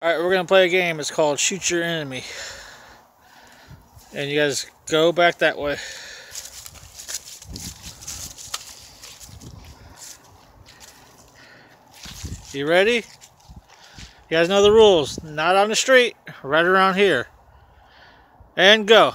Alright, we're going to play a game. It's called Shoot Your Enemy. And you guys go back that way. You ready? You guys know the rules. Not on the street, right around here. And go.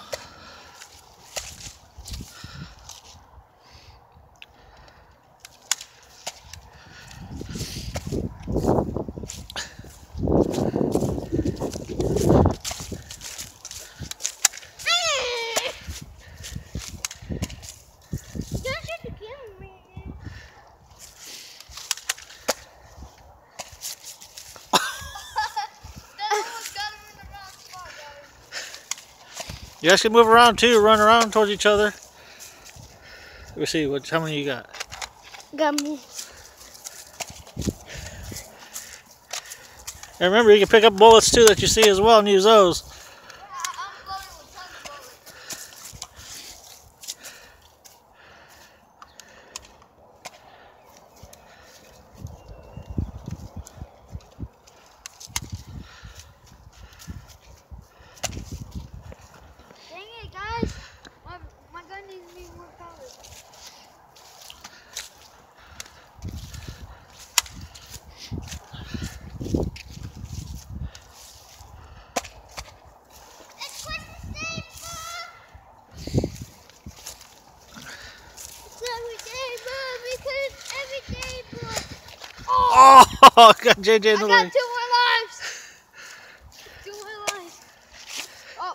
You guys can move around too, run around towards each other. Let's see, how many you got? Got me. And remember, you can pick up bullets too that you see as well and use those. I'm loaded with tons of bullets. Dang it, guys. My gun needs to be more powered. It's Christmas Day, Mom! It's every day, Mom, because every day, Mom. Oh, got JJ in the I way. got 2 more lives. 2 more lives. Oh.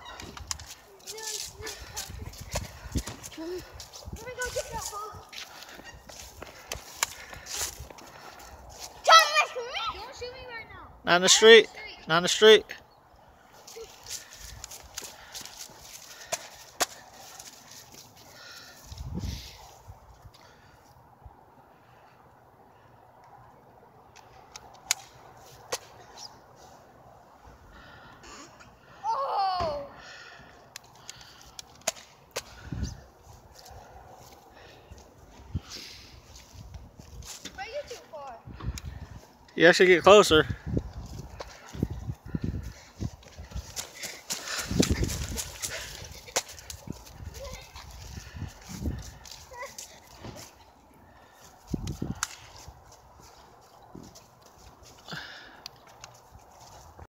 Let me go get that ball. Thomas, come here. Don't shoot me right now. Not in the street. Not in the street. Oh. Why are you too far? You actually get closer.